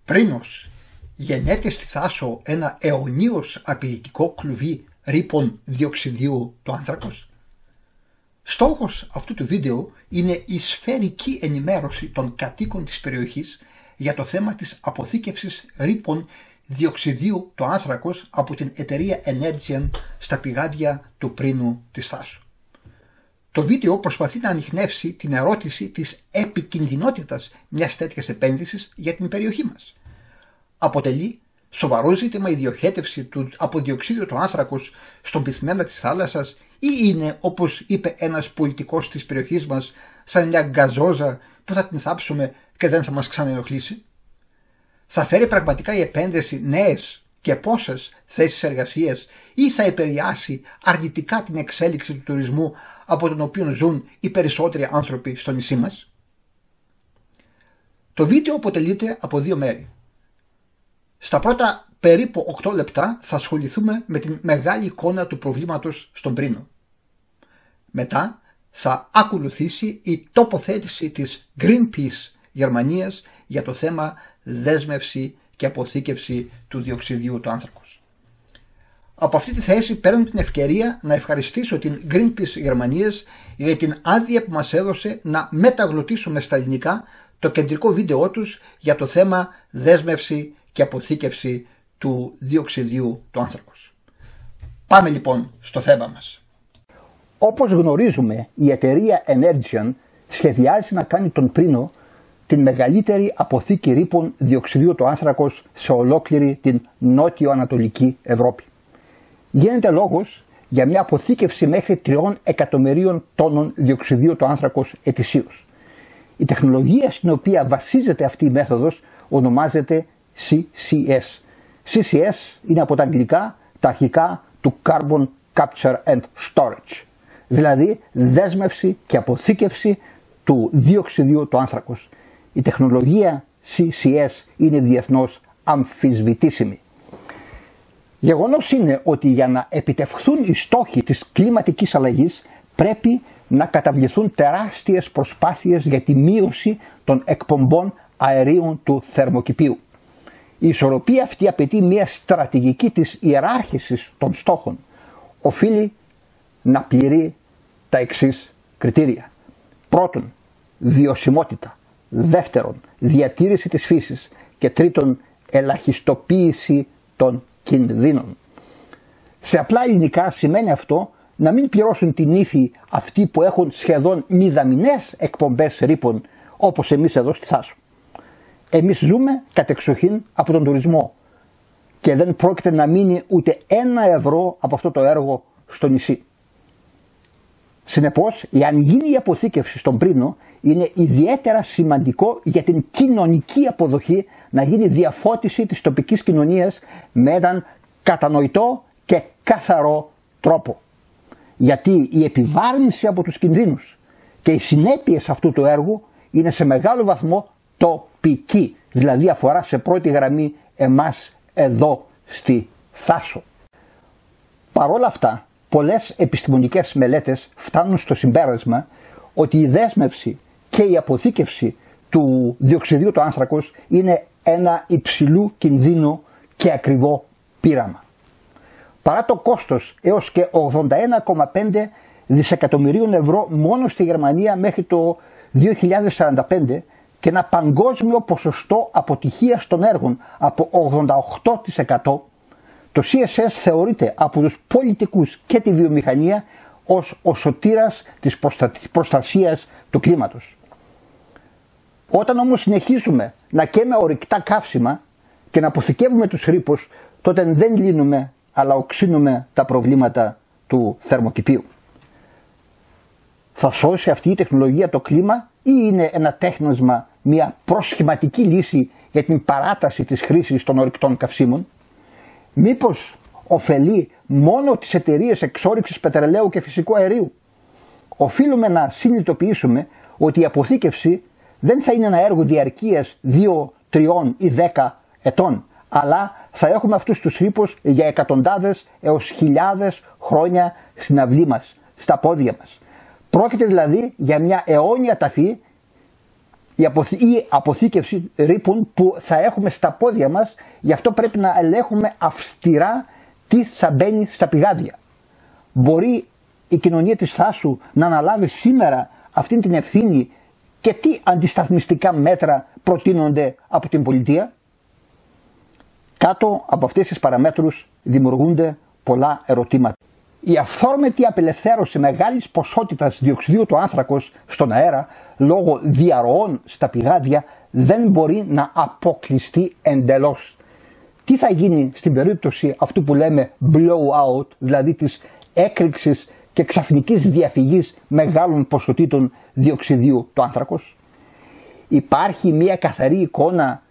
Πρίνος, γεννιέται στη Θάσο ένα αιωνίως απειλητικό κλουβί ρήπων διοξιδίου του άνθρακος. Στόχος αυτού του βίντεο είναι η σφαιρική ενημέρωση των κατοίκων της περιοχής για το θέμα της αποθήκευσης ρήπων διοξιδίου του άνθρακος από την εταιρεία Energean στα πηγάδια του Πρίνου της Θάσου. Το βίντεο προσπαθεί να ανιχνεύσει την ερώτηση της επικινδυνότητας μιας τέτοιας επένδυσης για την περιοχή μας. Αποτελεί σοβαρό ζήτημα η διοχέτευση του από διοξείδιο του άνθρακος στον πυθμένα της θάλασσας ή είναι, όπως είπε ένας πολιτικός της περιοχής μας, σαν μια γκαζόζα που θα την θάψουμε και δεν θα μας ξαναενοχλήσει? Θα φέρει πραγματικά η επένδυση νέες και πόσες θέσεις εργασίας ή θα επηρεάσει αρνητικά την εξέλιξη του τουρισμού από τον οποίο ζουν οι περισσότεροι άνθρωποι στο νησί μας? Το βίντεο αποτελείται από δύο μέρη. Στα πρώτα περίπου 8 λεπτά θα ασχοληθούμε με την μεγάλη εικόνα του προβλήματος στον Πρίνο. Μετά θα ακολουθήσει η τοποθέτηση της Greenpeace Γερμανίας για το θέμα δέσμευση και αποθήκευση του διοξιδίου του άνθρακος. Από αυτή τη θέση παίρνω την ευκαιρία να ευχαριστήσω την Greenpeace Γερμανίας για την άδεια που μας έδωσε να μεταγλωτήσουμε στα ελληνικά το κεντρικό βίντεό τους για το θέμα δέσμευση και αποθήκευση του διοξιδίου του άνθρακος. Πάμε λοιπόν στο θέμα μας. Όπως γνωρίζουμε, η εταιρεία Energean σχεδιάζει να κάνει τον Πρίνο την μεγαλύτερη αποθήκη ρήπων διοξιδίου του άνθρακος σε ολόκληρη την νότιο-ανατολική Ευρώπη. Γίνεται λόγος για μια αποθήκευση μέχρι 3 εκατομμυρίων τόνων διοξιδίου του άνθρακος ετησίως. Η τεχνολογία στην οποία βασίζεται αυτή η μέθοδος ονομάζεται CCS. CCS είναι από τα αγγλικά τα αρχικά του Carbon Capture and Storage, δηλαδή δέσμευση και αποθήκευση του διοξιδίου του άνθρακος. Η τεχνολογία CCS είναι διεθνώς αμφισβητήσιμη. Γεγονός είναι ότι για να επιτευχθούν οι στόχοι της κλιματικής αλλαγής πρέπει να καταβληθούν τεράστιες προσπάθειες για τη μείωση των εκπομπών αερίων του θερμοκηπίου. Η ισορροπία αυτή απαιτεί μια στρατηγική της ιεράρχησης των στόχων. Οφείλει να πληρεί τα εξής κριτήρια. Πρώτον, βιωσιμότητα. Δεύτερον, διατήρηση της φύσης. Και τρίτον, ελαχιστοποίηση των κινδύνων. Σε απλά ελληνικά σημαίνει αυτό να μην πληρώσουν την ύφη αυτοί που έχουν σχεδόν μηδαμινές εκπομπές ρήπων όπως εμείς εδώ στη Θάσο. Εμείς ζούμε κατεξοχήν από τον τουρισμό και δεν πρόκειται να μείνει ούτε 1 ευρώ από αυτό το έργο στο νησί. Συνεπώς, εάν γίνει η αποθήκευση στον Πρίνο, είναι ιδιαίτερα σημαντικό για την κοινωνική αποδοχή να γίνει διαφώτιση της τοπικής κοινωνίας με έναν κατανοητό και καθαρό τρόπο. Γιατί η επιβάρυνση από τους κινδύνους και οι συνέπειες αυτού του έργου είναι σε μεγάλο βαθμό τοπική, δηλαδή αφορά σε πρώτη γραμμή εμάς εδώ στη Θάσο. Παρ' όλα αυτά, πολλές επιστημονικές μελέτες φτάνουν στο συμπέρασμα ότι η δέσμευση και η αποθήκευση του διοξιδίου του άνθρακος είναι ένα υψηλού κινδύνου και ακριβό πείραμα. Παρά το κόστος έως και 81,5 δισεκατομμυρίων ευρώ μόνο στη Γερμανία μέχρι το 2045 και ένα παγκόσμιο ποσοστό αποτυχίας των έργων από 88%, το CCS θεωρείται από τους πολιτικούς και τη βιομηχανία ως ο σωτήρας της προστασίας του κλίματος. Όταν όμως συνεχίζουμε να καίμε ορυκτά καύσιμα και να αποθηκεύουμε τους ρήπους, τότε δεν λύνουμε αλλά οξύνουμε τα προβλήματα του θερμοκηπίου. Θα σώσει αυτή η τεχνολογία το κλίμα ή είναι ένα τέχνασμα, μια προσχηματική λύση για την παράταση της χρήσης των ορυκτών καυσίμων? Μήπως ωφελεί μόνο τις εταιρείες εξόρυξης πετρελαίου και φυσικού αερίου? Οφείλουμε να συνειδητοποιήσουμε ότι η αποθήκευση δεν θα είναι ένα έργο διαρκείας 2, 3 ή 10 ετών, αλλά θα έχουμε αυτούς τους ρήπους για εκατοντάδες έως χιλιάδες χρόνια στην αυλή μας, στα πόδια μας. Πρόκειται δηλαδή για μια αιώνια ταφή η αποθήκευση ρήπων που θα έχουμε στα πόδια μας, γι' αυτό πρέπει να ελέγχουμε αυστηρά τι θα μπαίνει στα πηγάδια. Μπορεί η κοινωνία της Θάσου να αναλάβει σήμερα αυτήν την ευθύνη και τι αντισταθμιστικά μέτρα προτείνονται από την πολιτεία? Κάτω από αυτές τις παραμέτρους δημιουργούνται πολλά ερωτήματα. Η αυθόρμητη απελευθέρωση μεγάλης ποσότητας διοξιδίου του άνθρακος στον αέρα λόγω διαρροών στα πηγάδια δεν μπορεί να αποκλειστεί εντελώς. Τι θα γίνει στην περίπτωση αυτού που λέμε blowout, δηλαδή της έκρηξης και ξαφνικής διαφυγής μεγάλων ποσοτήτων διοξιδίου του άνθρακος? Υπάρχει μια καθαρή εικόνα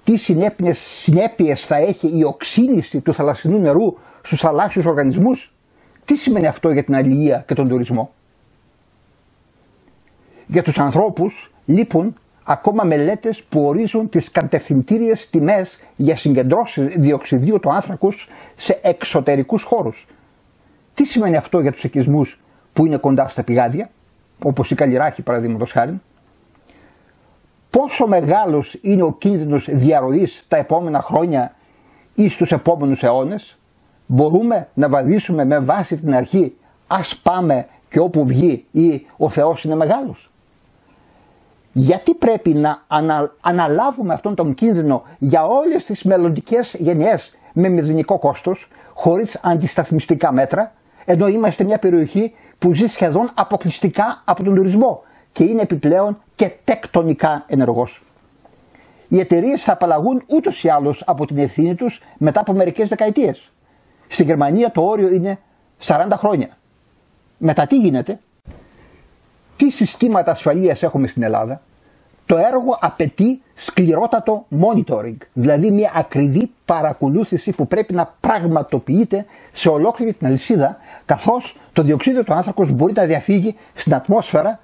τι συνέπειες θα έχει η οξύνηση του θαλασσινού νερού στους θαλάσσιους οργανισμούς? Τι σημαίνει αυτό για την αλληλεία και τον τουρισμό? Για τους ανθρώπους λείπουν ακόμα μελέτες που ορίζουν τις κατευθυντήριες τιμές για συγκεντρώσεις διοξιδίου του άνθρακος σε εξωτερικούς χώρους. Τι σημαίνει αυτό για τους οικισμούς που είναι κοντά στα πηγάδια, όπως η Καλλιράχη παραδείγματος χάρη? Πόσο μεγάλος είναι ο κίνδυνος διαρροής τα επόμενα χρόνια ή στους επόμενους αιώνες? Μπορούμε να βαδίσουμε με βάση την αρχή «ας πάμε και όπου βγει» ή «ο Θεός είναι μεγάλος»? Γιατί πρέπει να αναλάβουμε αυτόν τον κίνδυνο για όλες τις μελλοντικές γενιές με μηδενικό κόστος, χωρίς αντισταθμιστικά μέτρα, ενώ είμαστε μια περιοχή που ζει σχεδόν αποκλειστικά από τον τουρισμό και είναι επιπλέον και τεκτονικά ενεργός? Οι εταιρείες θα απαλλαγούν ούτως ή άλλως από την ευθύνη τους μετά από μερικές δεκαετίες. Στην Γερμανία το όριο είναι 40 χρόνια. Μετά τι γίνεται? Τι συστήματα ασφαλείας έχουμε στην Ελλάδα? Το έργο απαιτεί σκληρότατο monitoring, δηλαδή μια ακριβή παρακολούθηση που πρέπει να πραγματοποιείται σε ολόκληρη την αλυσίδα, καθώς το διοξείδιο του άνθρακος μπορεί να διαφύγει στην ατμόσφαιρα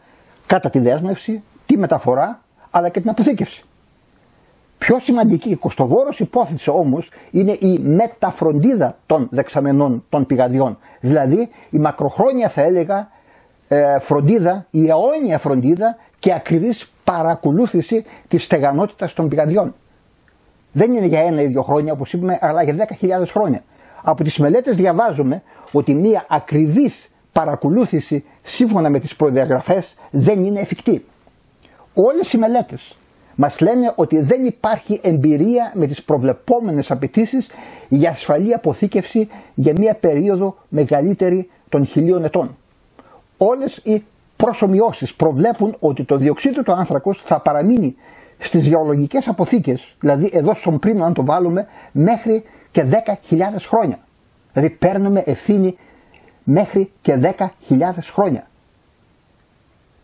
κατά τη δέσμευση, τη μεταφορά αλλά και την αποθήκευση. Πιο σημαντική και κοστοβόρος υπόθεση όμως είναι η μεταφροντίδα των δεξαμενών των πηγαδιών, δηλαδή η μακροχρόνια, θα έλεγα, φροντίδα, η αιώνια φροντίδα και ακριβής παρακολούθηση της στεγανότητας των πηγαδιών. Δεν είναι για 1 ή 2 χρόνια όπως είπαμε, αλλά για 10.000 χρόνια. Από τις μελέτες διαβάζουμε ότι μια ακριβής παρακολούθηση σύμφωνα με τις προδιαγραφές δεν είναι εφικτή. Όλες οι μελέτες μας λένε ότι δεν υπάρχει εμπειρία με τις προβλεπόμενες απαιτήσεις για ασφαλή αποθήκευση για μια περίοδο μεγαλύτερη των 1000 ετών. Όλες οι προσομοιώσεις προβλέπουν ότι το διοξείδιο του άνθρακος θα παραμείνει στις γεωλογικές αποθήκες, δηλαδή εδώ στον Πρίνο αν το βάλουμε, μέχρι και 10.000 χρόνια. Δηλαδή παίρνουμε ευθύνη μέχρι και 10.000 χρόνια.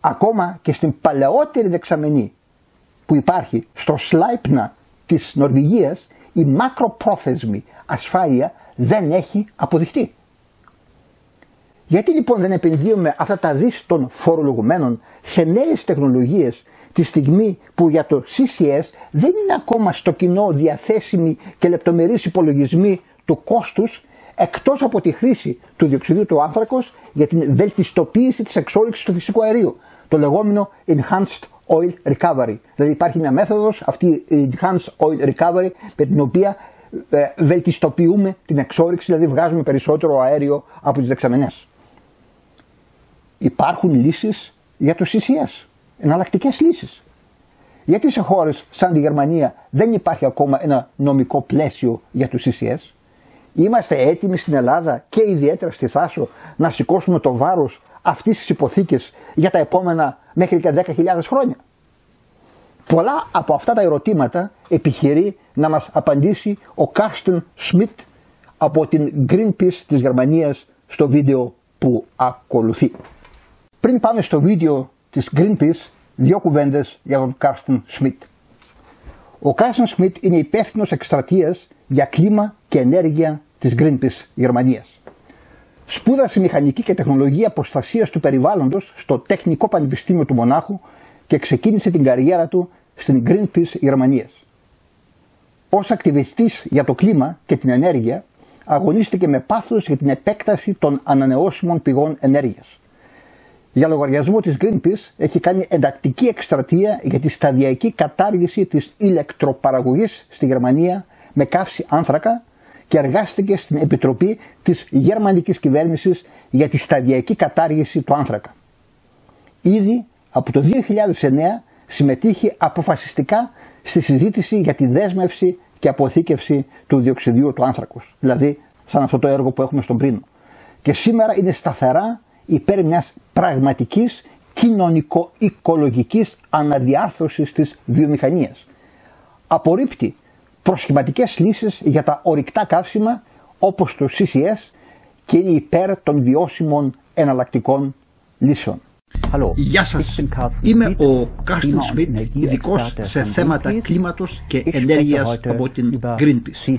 Ακόμα και στην παλαιότερη δεξαμενή που υπάρχει στο Σλάιπνα της Νορβηγίας, η μακροπρόθεσμη ασφάλεια δεν έχει αποδειχτεί. Γιατί λοιπόν δεν επενδύουμε αυτά τα δις των φορολογουμένων σε νέες τεχνολογίες τη στιγμή που για το CCS δεν είναι ακόμα στο κοινό διαθέσιμοι και λεπτομερείς υπολογισμοί του κόστους, εκτός από τη χρήση του διοξιδίου του άνθρακος για την βελτιστοποίηση της εξόρυξης του φυσικού αερίου, το λεγόμενο Enhanced Oil Recovery. Δηλαδή υπάρχει μια μέθοδος, αυτή η Enhanced Oil Recovery, με την οποία βελτιστοποιούμε την εξόρυξη, δηλαδή βγάζουμε περισσότερο αέριο από τις δεξαμενές. Υπάρχουν λύσεις για το CCS, εναλλακτικές λύσεις. Γιατί σε χώρες σαν τη Γερμανία δεν υπάρχει ακόμα ένα νομικό πλαίσιο για το CCS? Είμαστε έτοιμοι στην Ελλάδα και ιδιαίτερα στη Θάσο να σηκώσουμε το βάρος αυτής της υποθήκης για τα επόμενα μέχρι και 10.000 χρόνια? Πολλά από αυτά τα ερωτήματα επιχειρεί να μας απαντήσει ο Κάρστεν Σμιτ από την Greenpeace της Γερμανίας στο βίντεο που ακολουθεί. Πριν πάμε στο βίντεο της Greenpeace, 2 κουβέντες για τον Κάρστεν Σμιτ. Ο Κάρστεν Σμιτ είναι υπεύθυνος εκστρατείας για κλίμα και ενέργεια της Greenpeace Γερμανίας. Σπούδασε μηχανική και τεχνολογία προστασίας του περιβάλλοντος στο Τεχνικό Πανεπιστήμιο του Μονάχου και ξεκίνησε την καριέρα του στην Greenpeace Γερμανίας. Ως ακτιβιστής για το κλίμα και την ενέργεια, αγωνίστηκε με πάθος για την επέκταση των ανανεώσιμων πηγών ενέργειας. για λογαριασμό της Greenpeace έχει κάνει εντακτική εκστρατεία για τη σταδιακή κατάργηση της ηλεκτροπαραγωγής στη Γερμανία με καύση άνθρακα και εργάστηκε στην επιτροπή της γερμανικής κυβέρνησης για τη σταδιακή κατάργηση του άνθρακα. Ήδη από το 2009 συμμετείχε αποφασιστικά στη συζήτηση για τη δέσμευση και αποθήκευση του διοξιδίου του άνθρακος, δηλαδή σαν αυτό το έργο που έχουμε στον Πρίνο. Και σήμερα είναι σταθερά υπέρ μιας πραγματικής κοινωνικο-οικολογικής αναδιάρθρωσης της βιομηχανίας. Απορρίπτει προσχηματικές λύσεις για τα ορυκτά καύσιμα όπως το CCS και είναι υπέρ των βιώσιμων εναλλακτικών λύσεων. Γεια σας, είμαι ο Κάρστεν Σμιτ, ειδικός σε θέματα κλίματος και ενέργειας από την Greenpeace.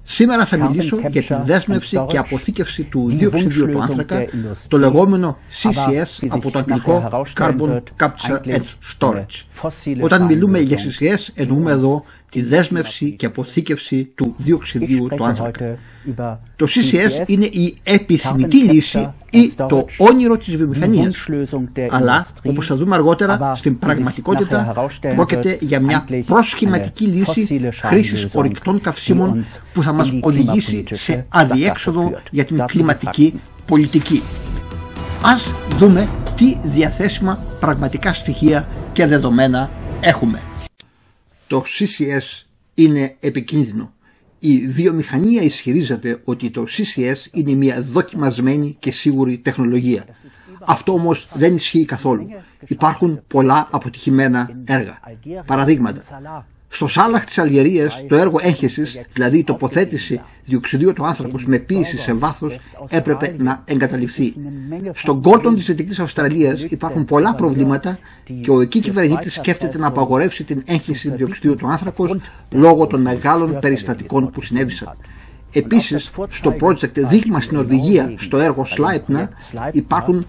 Σήμερα θα μιλήσω για τη δέσμευση και αποθήκευση του διοξιδίου του άνθρακα, το λεγόμενο CCS από το αγγλικό Carbon Capture and Storage. Όταν μιλούμε για CCS εννοούμε εδώ τη δέσμευση και αποθήκευση του διοξιδίου του άνθρακα. Το CCS είναι η επιθυμητή λύση ή το όνειρο της βιομηχανίας. Αλλά, όπως θα δούμε αργότερα, στην πραγματικότητα πρόκειται για μια προσχηματική λύση χρήσης ορυκτών καυσίμων που θα μας οδηγήσει σε αδιέξοδο για την κλιματική πολιτική. Ας δούμε τι διαθέσιμα πραγματικά στοιχεία και δεδομένα έχουμε. Το CCS είναι επικίνδυνο. Η βιομηχανία ισχυρίζεται ότι το CCS είναι μια δοκιμασμένη και σίγουρη τεχνολογία. Αυτό όμως δεν ισχύει καθόλου. Υπάρχουν πολλά αποτυχημένα έργα. Παραδείγματα. Στο Σάλαχ της Αλγερίας το έργο έγχεσης, δηλαδή η τοποθέτηση διοξιδίου του άνθρακος με ποίηση σε βάθος, έπρεπε να εγκαταλειφθεί. Στον Γκόρντον της Δυτικής Αυστραλίας υπάρχουν πολλά προβλήματα και ο εκεί κυβερνήτης σκέφτεται να απαγορεύσει την έγχεση διοξιδίου του άνθρακος λόγω των μεγάλων περιστατικών που συνέβησαν. Επίσης, στο project δείγμα στην Νορβηγία, στο έργο Σλάιπνα, υπάρχουν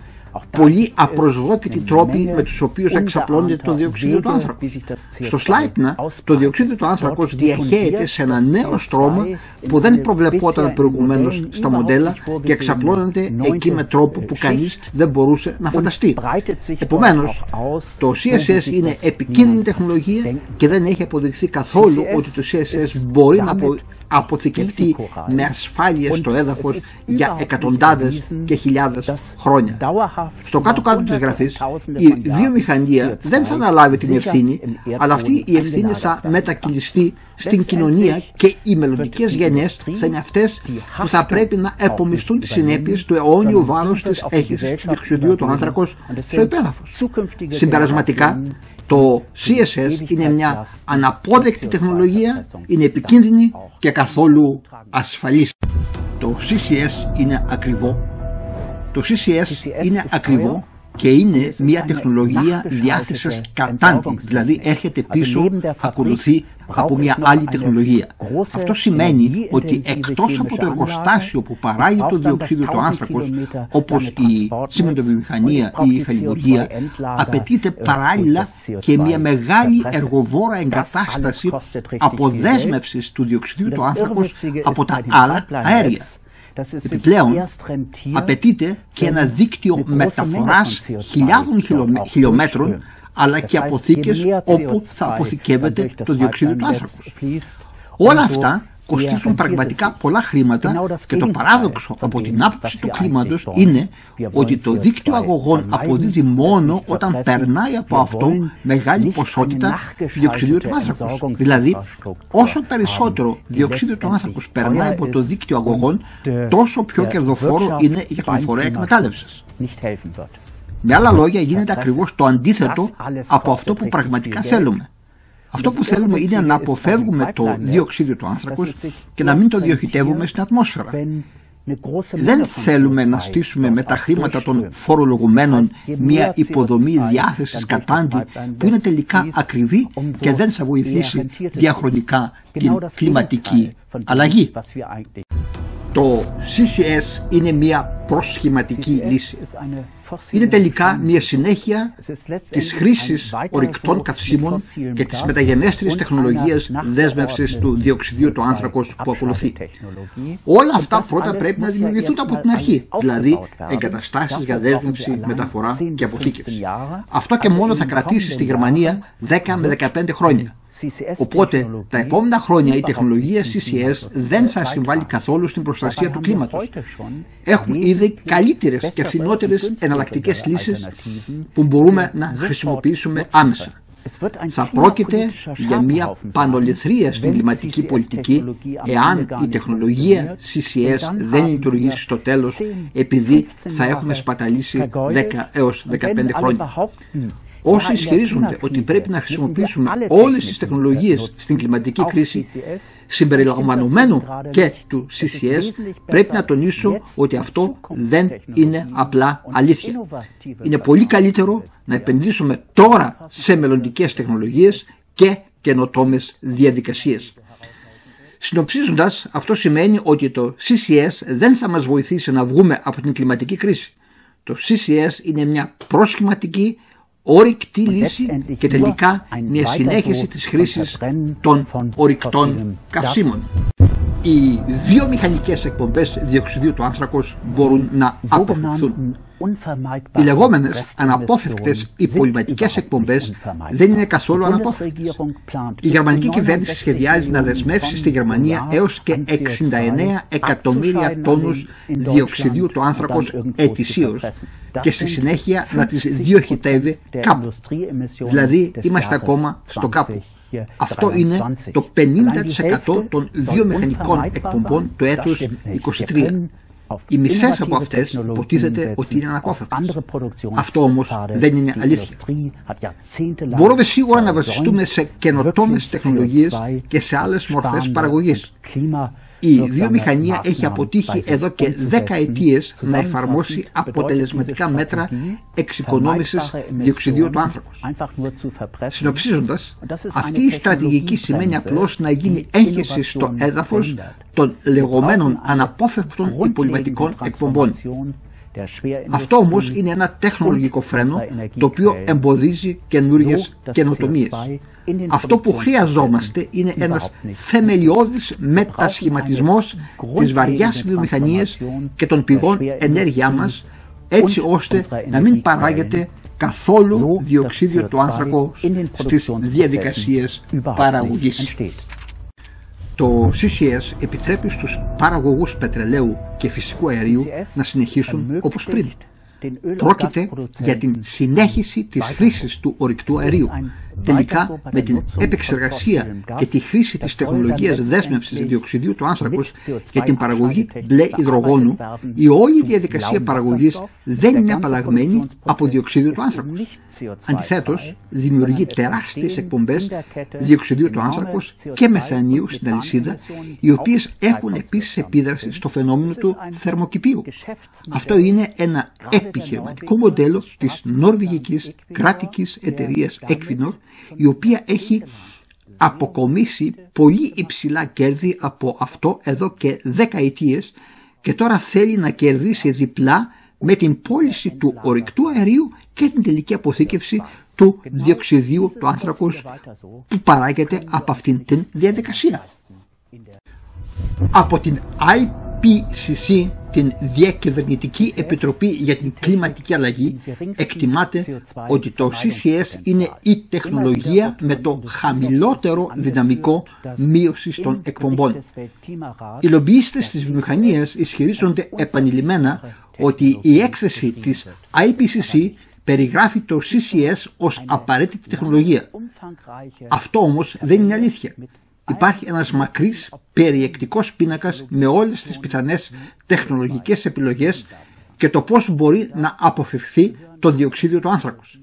πολλοί απροσδόκητοι τρόποι με τους οποίους εξαπλώνεται το διοξείδιο του άνθρακος. Στο Σλάιπνα, το διοξείδιο του άνθρακος διαχέεται σε ένα νέο στρώμα που δεν προβλεπόταν προηγουμένως στα μοντέλα και εξαπλώνεται εκεί με τρόπο που κανείς δεν μπορούσε να φανταστεί. Επομένως, το CSS είναι επικίνδυνη τεχνολογία και δεν έχει αποδειχθεί καθόλου ότι το CSS μπορεί να αποθηκευτεί με ασφάλεια στο έδαφος για εκατοντάδες και χιλιάδες χρόνια. Στο κάτω-κάτω της γραφής, η βιομηχανία δεν θα αναλάβει την ευθύνη, αλλά αυτή η ευθύνη θα μετακυλιστεί στην κοινωνία και οι μελλοντικές γενιές θα είναι αυτές που θα πρέπει να επομιστούν τις συνέπειες του αιώνιου βάρους της έγχεσης του διοξιδίου του άνθρακος στο υπέδαφος. Συμπερασματικά, το CSS είναι μια αναπόδεκτη τεχνολογία, είναι επικίνδυνη και καθόλου ασφαλής. Το CCS είναι ακριβό. Το CCS είναι ακριβό και είναι μια τεχνολογία διάθεσης κατάντη, δηλαδή έρχεται πίσω, ακολουθεί από μια άλλη τεχνολογία. Αυτό σημαίνει ότι εκτός από το εργοστάσιο που παράγει το διοξείδιο του άνθρακος, όπως η τσιμεντοβιομηχανία ή η χαλιβουργία, απαιτείται παράλληλα και μια μεγάλη εργοβόρα εγκατάσταση αποδέσμευσης του διοξειδίου του άνθρακος από τα άλλα αέρια. Επιπλέον, απαιτείται και ένα δίκτυο μεταφοράς χιλιάδων χιλιόμετρων, αλλά και αποθήκες όπου θα αποθηκεύεται το διοξείδιο του άνθρακος. Όλα αυτά κοστίζουν πραγματικά πολλά χρήματα και το παράδοξο από την άποψη του κλίματος είναι ότι το δίκτυο αγωγών αποδίδει μόνο όταν περνάει από αυτό μεγάλη ποσότητα διοξιδίου του άνθρακος. Δηλαδή, όσο περισσότερο διοξίδιο του άνθρακος περνάει από το δίκτυο αγωγών, τόσο πιο κερδοφόρο είναι για τον φορέα εκμετάλλευσης. Με άλλα λόγια, γίνεται ακριβώς το αντίθετο από αυτό που πραγματικά θέλουμε. Αυτό που θέλουμε είναι να αποφεύγουμε το διοξείδιο του άνθρακος και να μην το διοχετεύουμε στην ατμόσφαιρα. Δεν θέλουμε να στήσουμε με τα χρήματα των φορολογουμένων μια υποδομή διάθεσης κατάντη που είναι τελικά ακριβή και δεν θα βοηθήσει διαχρονικά την κλιματική αλλαγή. Το CCS είναι μια προσχηματική λύση. Είναι τελικά μια συνέχεια της χρήσης ορυκτών καυσίμων και της μεταγενέστερης τεχνολογίας δέσμευσης του διοξιδίου του άνθρακος που ακολουθεί. Όλα αυτά πρώτα πρέπει να δημιουργηθούν από την αρχή, δηλαδή εγκαταστάσεις για δέσμευση, μεταφορά και αποθήκευση. Αυτό και μόνο θα κρατήσει στη Γερμανία 10 με 15 χρόνια. Οπότε τα επόμενα χρόνια η τεχνολογία CCS δεν θα συμβάλλει καθόλου στην προστασία του κλίματος. Έχουμε ήδη καλύτερες και φθηνότερες εναλλακτικές λύσεις που μπορούμε να χρησιμοποιήσουμε άμεσα. Θα πρόκειται για μια πανοληθρία στην κλιματική πολιτική εάν η τεχνολογία CCS δεν λειτουργήσει στο τέλος, επειδή θα έχουμε σπαταλήσει 10 έως 15 χρόνια. Όσοι ισχυρίζονται ότι πρέπει να χρησιμοποιήσουμε όλες τις τεχνολογίες στην κλιματική κρίση, συμπεριλαμβανομένου και του CCS, πρέπει να τονίσω ότι αυτό δεν είναι απλά αλήθεια. Είναι πολύ καλύτερο να επενδύσουμε τώρα σε μελλοντικές τεχνολογίες και καινοτόμες διαδικασίες. Συνοψίζοντας, αυτό σημαίνει ότι το CCS δεν θα μας βοηθήσει να βγούμε από την κλιματική κρίση. Το CCS είναι μια προσχηματική, ορυκτή λύση και τελικά μια συνέχιση της χρήσης των ορυκτών καυσίμων. Οι βιομηχανικές εκπομπές διοξιδίου του άνθρακος μπορούν να αποφευχθούν. Οι λεγόμενες αναπόφευκτες υπολοιματικές εκπομπές δεν είναι καθόλου αναπόφευκτες. Η γερμανική κυβέρνηση σχεδιάζει να δεσμεύσει στη Γερμανία έως και 69 εκατομμύρια τόνους διοξιδίου του άνθρακος ετησίως και στη συνέχεια να τις διοχετεύει κάπου. Δηλαδή είμαστε ακόμα στο κάπου. Αυτό είναι το 50% των βιομηχανικών εκπομπών του έτους 2023. Οι μισές από αυτές υποτίθεται ότι είναι αναπόφευκτες. Αυτό όμως δεν είναι αλήθεια. Μπορούμε σίγουρα να βασιστούμε σε καινοτόμες τεχνολογίες και σε άλλες μορφές παραγωγής. Η βιομηχανία έχει αποτύχει εδώ και 10 ετίες να εφαρμόσει αποτελεσματικά μέτρα εξοικονόμησης διοξιδίου του άνθρακος. Συνοψίζοντας, αυτή η στρατηγική σημαίνει απλώς να γίνει έγχυση στο έδαφος των λεγόμενων αναπόφευκτων υπολοιματικών εκπομπών. Αυτό όμως είναι ένα τεχνολογικό φρένο το οποίο εμποδίζει καινούργιες καινοτομίες. Αυτό που χρειαζόμαστε είναι ένας θεμελιώδης μετασχηματισμός της βαριάς βιομηχανίας και των πηγών ενέργειά μας, έτσι ώστε να μην παράγεται καθόλου διοξίδιο του άνθρακο στις διαδικασίες παραγωγής. Το CCS επιτρέπει στους παραγωγούς πετρελαίου και φυσικού αερίου να συνεχίσουν όπως πριν. Πρόκειται για την συνέχιση της χρήσης του ορυκτού αερίου. Τελικά, με την επεξεργασία και τη χρήση της τεχνολογίας δέσμευσης διοξιδίου του άνθρακος για την παραγωγή μπλε υδρογόνου, η όλη διαδικασία παραγωγής δεν είναι απαλλαγμένη από διοξίδιο του άνθρακος. Αντιθέτως, δημιουργεί τεράστιες εκπομπές διοξιδίου του άνθρακος και μεθανίου στην αλυσίδα, οι οποίες έχουν επίσης επίδραση στο φαινόμενο του θερμοκηπίου. Αυτό είναι ένα επιχειρηματικό μοντέλο της νορβηγικής κρατικής εταιρείας Equinor, η οποία έχει αποκομίσει πολύ υψηλά κέρδη από αυτό εδώ και 10 ετίες και τώρα θέλει να κερδίσει διπλά με την πώληση του ορυκτού αερίου και την τελική αποθήκευση του διοξιδίου του άνθρακος που παράγεται από αυτήν την διαδικασία. Από την IPCC, την Διακυβερνητική Επιτροπή για την Κλιματική Αλλαγή, εκτιμάται ότι το CCS είναι η τεχνολογία με το χαμηλότερο δυναμικό μείωσης των εκπομπών. Οι λομπιίστες της βιομηχανίας ισχυρίζονται επανειλημμένα ότι η έκθεση της IPCC περιγράφει το CCS ως απαραίτητη τεχνολογία. Αυτό όμως δεν είναι αλήθεια. Υπάρχει ένας μακρύς περιεκτικός πίνακας με όλες τις πιθανές τεχνολογικές επιλογές και το πώς μπορεί να αποφευχθεί το διοξίδιο του άνθρακος.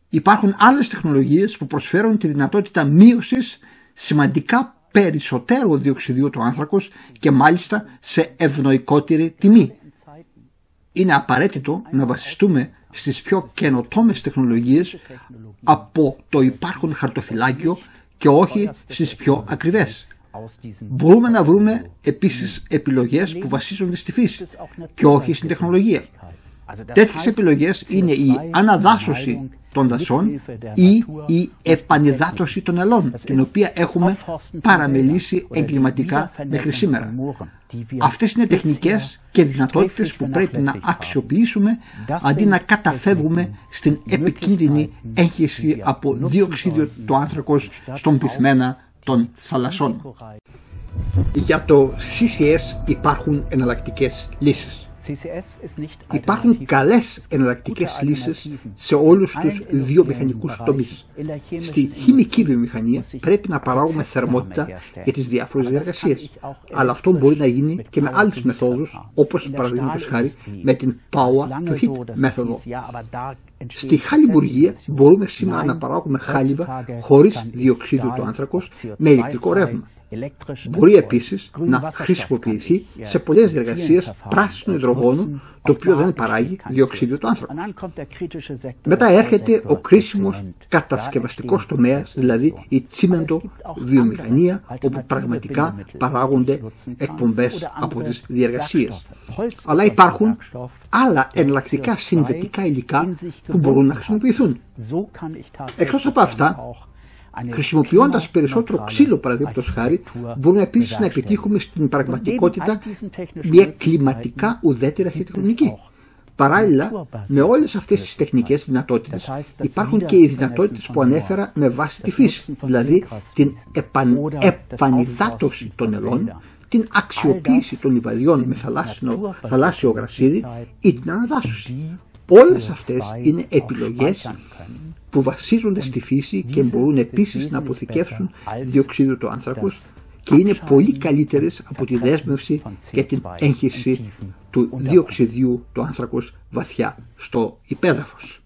Υπάρχουν άλλες τεχνολογίες που προσφέρουν τη δυνατότητα μείωσης σημαντικά περισσότερο διοξιδίου του άνθρακος και μάλιστα σε ευνοϊκότερη τιμή. Είναι απαραίτητο να βασιστούμε στις πιο καινοτόμες τεχνολογίες από το υπάρχον χαρτοφυλάκιο και όχι στις πιο ακριβές. Μπορούμε να βρούμε επίσης επιλογές που βασίζονται στη φύση και όχι στην τεχνολογία. Τέτοιες επιλογές είναι η αναδάσωση των δασών ή η επανυδάτωση των ελών, την οποία έχουμε παραμελήσει εγκληματικά μέχρι σήμερα. Αυτές είναι τεχνικές και δυνατότητες που πρέπει να αξιοποιήσουμε αντί να καταφεύγουμε στην επικίνδυνη έγχυση από διοξείδιο του άνθρακος στον πυθμένα των θαλασσών. Για το CCS υπάρχουν εναλλακτικές λύσεις. Υπάρχουν καλές εναλλακτικές λύσεις σε όλους τους βιομηχανικούς τομείς. Στη χημική βιομηχανία πρέπει να παράγουμε θερμότητα για τις διάφορες διεργασίες. Αλλά αυτό μπορεί να γίνει και με άλλες μεθόδους, όπως παραδείγματος χάρη με την power to heat μέθοδο. Στη χαλιβουργία μπορούμε σήμερα να παράγουμε χάλιβα χωρίς διοξείδιο του άνθρακος με ηλεκτρικό ρεύμα. Μπορεί επίσης να χρησιμοποιηθεί σε πολλές διεργασίες πράσινου υδρογόνου, το οποίο δεν παράγει διοξείδιο του άνθρακος. Μετά έρχεται ο κρίσιμος κατασκευαστικός τομέας, δηλαδή η τσίμεντο βιομηχανία, όπου πραγματικά παράγονται εκπομπές από τις διεργασίες. Αλλά υπάρχουν άλλα εναλλακτικά συνδετικά υλικά που μπορούν να χρησιμοποιηθούν. Εκτός από αυτά, χρησιμοποιώντας περισσότερο ξύλο, παραδείγματος χάρη, μπορούμε επίσης να επιτύχουμε στην πραγματικότητα μια κλιματικά ουδέτερη αρχιτεκτονική. Παράλληλα, με όλες αυτές τις τεχνικές δυνατότητες υπάρχουν και οι δυνατότητες που ανέφερα με βάση τη φύση, δηλαδή την επανυδάτωση των ελών, την αξιοποίηση των λιβαδιών με θαλάσσιο γρασίδι ή την αναδάσωση. Όλες αυτές είναι επιλογές που βασίζονται στη φύση και μπορούν επίσης να αποθηκεύσουν διοξείδιο του άνθρακος και είναι πολύ καλύτερες από τη δέσμευση και την έγχυση του διοξειδίου του άνθρακος βαθιά στο υπέδαφος.